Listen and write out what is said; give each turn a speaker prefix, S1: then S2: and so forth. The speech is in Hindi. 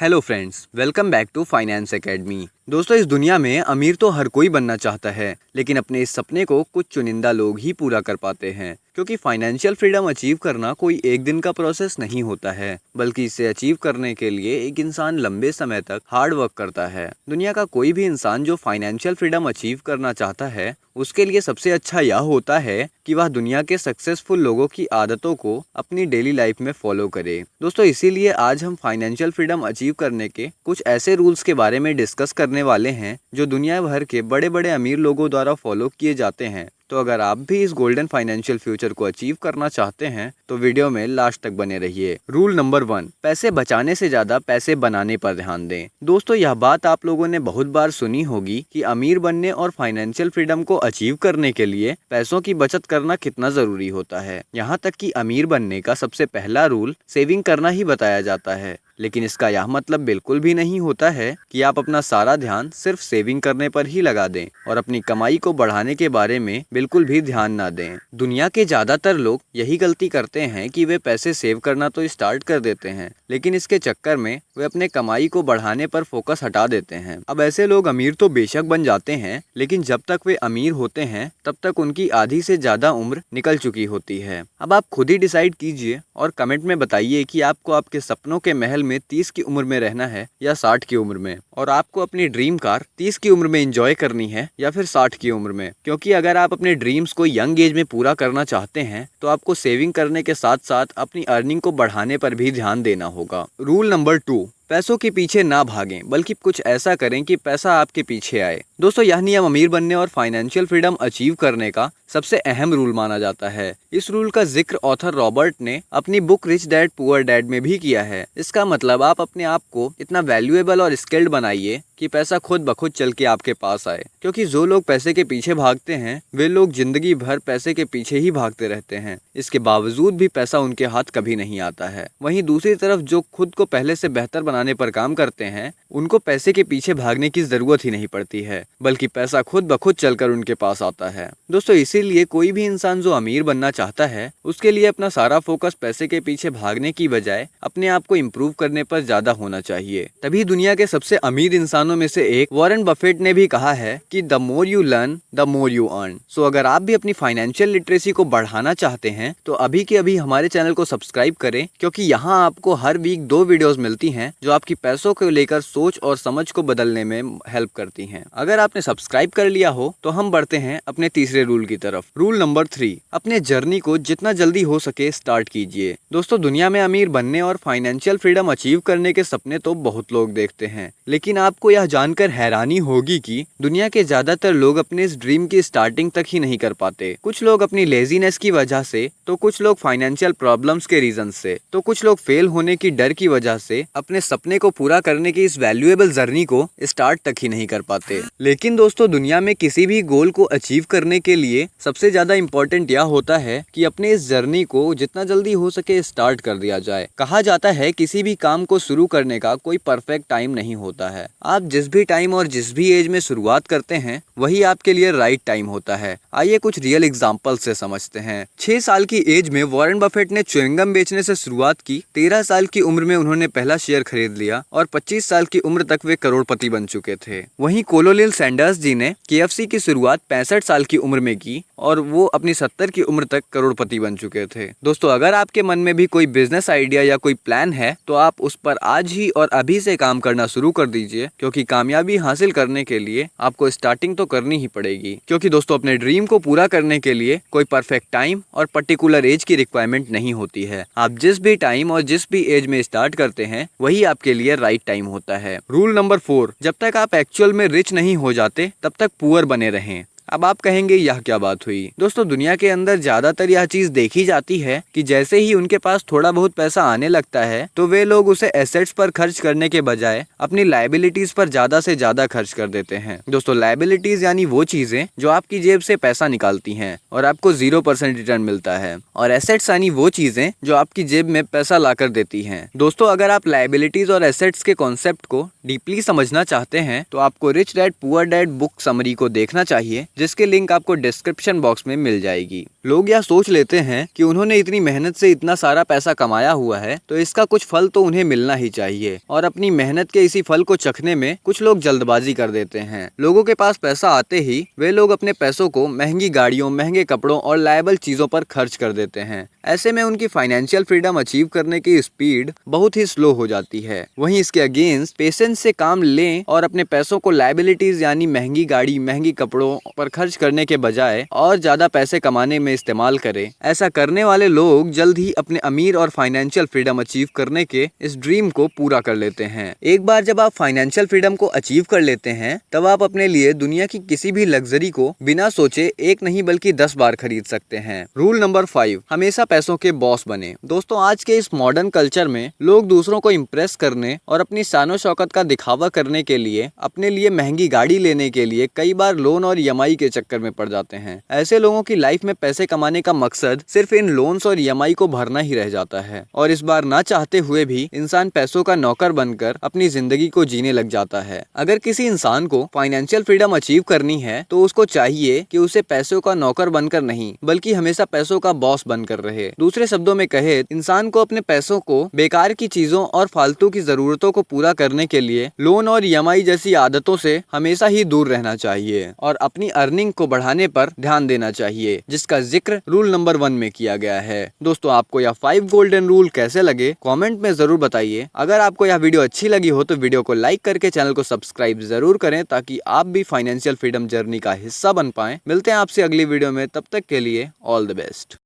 S1: Hello friends, welcome back to finance academy. दोस्तों, इस दुनिया में अमीर तो हर कोई बनना चाहता है, लेकिन अपने इस सपने को कुछ चुनिंदा लोग ही पूरा कर पाते हैं। क्योंकि फाइनेंशियल फ्रीडम अचीव करना कोई एक दिन का प्रोसेस नहीं होता है, बल्कि इसे अचीव करने के लिए एक इंसान लंबे समय तक हार्ड वर्क करता है। दुनिया का कोई भी इंसान जो फाइनेंशियल फ्रीडम अचीव करना चाहता है, उसके लिए सबसे अच्छा यह होता है कि वह दुनिया के सक्सेसफुल लोगों की आदतों को अपनी डेली लाइफ में फॉलो करे। दोस्तों, इसीलिए आज हम फाइनेंशियल फ्रीडम अचीव करने के कुछ ऐसे रूल्स के बारे में डिस्कस करने वाले हैं जो दुनिया भर के बड़े बड़े अमीर लोगों द्वारा फॉलो किए जाते हैं। तो अगर आप भी इस गोल्डन फाइनेंशियल फ्यूचर को अचीव करना चाहते हैं तो वीडियो में लास्ट तक बने रहिए। रूल नंबर 1, पैसे बचाने से ज्यादा पैसे बनाने पर ध्यान दें। दोस्तों, यह बात आप लोगों ने बहुत बार सुनी होगी कि अमीर बनने और फाइनेंशियल फ्रीडम को अचीव करने के लिए पैसों की बचत करना कितना जरूरी होता है। यहाँ तक कि अमीर बनने का सबसे पहला रूल सेविंग करना ही बताया जाता है। लेकिन इसका यह मतलब बिल्कुल भी नहीं होता है कि आप अपना सारा ध्यान सिर्फ सेविंग करने पर ही लगा दें और अपनी कमाई को बढ़ाने के बारे में बिल्कुल भी ध्यान ना दें। दुनिया के ज्यादातर लोग यही गलती करते हैं कि वे पैसे सेव करना तो स्टार्ट कर देते हैं, लेकिन इसके चक्कर में वे अपने कमाई को बढ़ाने पर फोकस हटा देते हैं। अब ऐसे लोग अमीर तो बेशक बन जाते हैं, लेकिन जब तक वे अमीर होते हैं तब तक उनकी आधी से ज्यादा उम्र निकल चुकी होती है। अब आप खुद ही डिसाइड कीजिए और कमेंट में बताइए कि आपको आपके सपनों के महल में 30 की उम्र में रहना है या 60 की उम्र में, और आपको अपनी ड्रीम कार 30 की उम्र में एंजॉय करनी है या फिर 60 की उम्र में। क्योंकि अगर आप अपने ड्रीम्स को यंग एज में पूरा करना चाहते हैं तो आपको सेविंग करने के साथ साथ अपनी अर्निंग को बढ़ाने पर भी ध्यान देना होगा। रूल नंबर 2, पैसों के पीछे ना भागें, बल्कि कुछ ऐसा करें कि पैसा आपके पीछे आए। दोस्तों, यह नियम अमीर बनने और फाइनेंशियल फ्रीडम अचीव करने का सबसे अहम रूल माना जाता है। इस रूल का जिक्र ऑथर रॉबर्ट ने अपनी book rich dad poor dad में भी किया है। इसका मतलब आप अपने आप को इतना वैल्यूएबल और स्किल्ड बनाइए कि पैसा खुद ब खुद चल के आपके पास आए। क्योंकि जो लोग पैसे के पीछे भागते हैं वे लोग जिंदगी भर पैसे के पीछे ही भागते रहते हैं, इसके बावजूद भी पैसा उनके हाथ कभी नहीं आता है। वहीं दूसरी तरफ जो खुद को पहले से बेहतर बनाने पर काम करते हैं उनको पैसे के पीछे भागने की जरूरत ही नहीं पड़ती है, बल्कि पैसा खुद ब खुद चलकर उनके पास आता है। दोस्तों, इसीलिए कोई भी इंसान जो अमीर बनना चाहता है उसके लिए अपना सारा फोकस पैसे के पीछे भागने की बजाय अपने आप को इम्प्रूव करने पर ज्यादा होना चाहिए। तभी दुनिया के सबसे अमीर इंसानों में से एक वॉरेन बफेट ने भी कहा है कि the more you learn the more you earn. So अगर आप भी अपनी फाइनेंशियल लिटरेसी को बढ़ाना चाहते हैं तो अभी के अभी हमारे चैनल को सब्सक्राइब करें, क्योंकि यहाँ आपको हर वीक 2 वीडियोस मिलती हैं जो आपकी पैसों को लेकर सोच और समझ को बदलने में हेल्प करती हैं। अगर आपने सब्सक्राइब कर लिया हो तो हम बढ़ते हैं अपने तीसरे रूल की तरफ। रूल नंबर 3, अपने जर्नी को जितना जल्दी हो सके स्टार्ट कीजिए। दोस्तों, दुनिया में अमीर बनने और फाइनेंशियल फ्रीडम अचीव करने के सपने तो बहुत लोग देखते हैं, लेकिन आपको यह जानकर हैरानी होगी कि दुनिया के ज्यादातर लोग अपने इस ड्रीम की स्टार्टिंग तक ही नहीं कर पाते। कुछ लोग अपनी लेजीनेस की वजह से, तो कुछ लोग फाइनेंशियल प्रॉब्लम्स के रीजन से, तो कुछ लोग फेल होने की डर की वजह से अपने सपने को पूरा करने की इस वैल्यूएबल जर्नी को स्टार्ट तक ही नहीं कर पाते। लेकिन दोस्तों, दुनिया में किसी भी गोल को अचीव करने के लिए सबसे ज्यादा इम्पोर्टेंट यह होता है कि अपने इस जर्नी को जितना जल्दी हो सके स्टार्ट कर दिया जाए। कहा जाता है किसी भी काम को शुरू करने का कोई परफेक्ट टाइम नहीं होता है। आप जिस भी टाइम और जिस भी एज में शुरुआत करते हैं वही आपके लिए राइट टाइम होता है। आइए कुछ रियल एग्जांपल से समझते हैं। 6 साल की एज में वॉरेन बफेट ने च्युइंगम बेचने से शुरुआत की। 13 साल की उम्र में उन्होंने पहला शेयर खरीद लिया और 25 साल की उम्र तक वे करोड़पति बन चुके थे। वहीं कोलोनियल सैंडर्स जी ने KFC की शुरुआत 65 साल की उम्र में की और वो अपनी 70 की उम्र तक करोड़पति बन चुके थे। दोस्तों, अगर आपके मन में भी कोई बिजनेस आइडिया या कोई प्लान है तो आप उस पर आज ही और अभी से काम करना शुरू कर दीजिए, क्योंकि कामयाबी हासिल करने के लिए आपको स्टार्टिंग तो करनी ही पड़ेगी। क्योंकि दोस्तों, अपने ड्रीम को पूरा करने के लिए कोई परफेक्ट टाइम और पर्टिकुलर एज की रिक्वायरमेंट नहीं होती है। आप जिस भी टाइम और जिस भी एज में स्टार्ट करते हैं वही आपके लिए राइट टाइम होता है। रूल नंबर 4, जब तक आप एक्चुअल में रिच नहीं हो जाते तब तक पुअर बने रहें। अब आप कहेंगे यह क्या बात हुई। दोस्तों, दुनिया के अंदर ज्यादातर यह चीज देखी जाती है कि जैसे ही उनके पास थोड़ा बहुत पैसा आने लगता है तो वे लोग उसे एसेट्स पर खर्च करने के बजाय अपनी लायबिलिटीज पर ज्यादा से ज्यादा खर्च कर देते हैं। दोस्तों, लायबिलिटीज यानी वो चीजें जो आपकी जेब से पैसा निकालती हैं और आपको 0% रिटर्न मिलता है, और एसेट्स यानी वो चीजें जो आपकी जेब में पैसा लाकर देती हैं। दोस्तों, अगर आप लायबिलिटीज और एसेट्स के कॉन्सेप्ट को डीपली समझना चाहते हैं तो आपको rich dad poor dad book summary को देखना चाहिए, जिसकी लिंक आपको डिस्क्रिप्शन बॉक्स में मिल जाएगी। लोग यह सोच लेते हैं कि उन्होंने इतनी मेहनत से इतना सारा पैसा कमाया हुआ है तो इसका कुछ फल तो उन्हें मिलना ही चाहिए, और अपनी मेहनत के इसी फल को चखने में कुछ लोग जल्दबाजी कर देते हैं। लोगों के पास पैसा आते ही वे लोग अपने पैसों को महंगी गाड़ियों, महंगे कपड़ों और लायबल चीजों पर खर्च कर देते हैं। ऐसे में उनकी फाइनेंशियल फ्रीडम अचीव करने की स्पीड बहुत ही स्लो हो जाती है। वहीं इसके अगेंस्ट पेशेंस से काम लें और अपने पैसों को लायबिलिटीज यानी महंगी गाड़ी, महंगी कपड़ों पर खर्च करने के बजाय और ज्यादा पैसे कमाने में इस्तेमाल करें। ऐसा करने वाले लोग जल्द ही अपने अमीर और फाइनेंशियल फ्रीडम अचीव करने के इस ड्रीम को पूरा कर लेते हैं। एक बार जब आप फाइनेंशियल फ्रीडम को अचीव कर लेते हैं तब आप अपने लिए दुनिया की किसी भी लग्जरी को बिना सोचे एक नहीं बल्कि 10 बार खरीद सकते हैं। रूल नंबर 5, हमेशा पैसों के बॉस बने। दोस्तों, आज के इस मॉडर्न कल्चर में लोग दूसरों को इम्प्रेस करने और अपनी शानो शौकत का दिखावा करने के लिए, अपने लिए महंगी गाड़ी लेने के लिए कई बार लोन और ईएमआई के चक्कर में पड़ जाते हैं। ऐसे लोगों की लाइफ में पैसे कमाने का मकसद सिर्फ इन लोन्स और ईएमआई को भरना ही रह जाता है, और इस बार ना चाहते हुए भी इंसान पैसों का नौकर बनकर अपनी जिंदगी को जीने लग जाता है। अगर किसी इंसान को फाइनेंशियल फ्रीडम अचीव करनी है तो उसको चाहिए कि उसे पैसों का नौकर बनकर नहीं बल्कि हमेशा पैसों का बॉस बनकर रहे। दूसरे शब्दों में कहे, इंसान को अपने पैसों को बेकार की चीजों और फालतू की जरूरतों को पूरा करने के लिए लोन और ईएमआई जैसी आदतों से हमेशा ही दूर रहना चाहिए और अपनी अर्निंग को बढ़ाने पर ध्यान देना चाहिए, जिसका जिक्र रूल नंबर 1 में किया गया है। दोस्तों, आपको यह 5 गोल्डन रूल कैसे लगे कमेंट में जरूर बताइए। अगर आपको यह वीडियो अच्छी लगी हो तो वीडियो को लाइक करके चैनल को सब्सक्राइब जरूर करें ताकि आप भी फाइनेंशियल फ्रीडम जर्नी का हिस्सा बन पाएं। मिलते हैं आपसे अगली वीडियो में, तब तक के लिए ऑल द बेस्ट।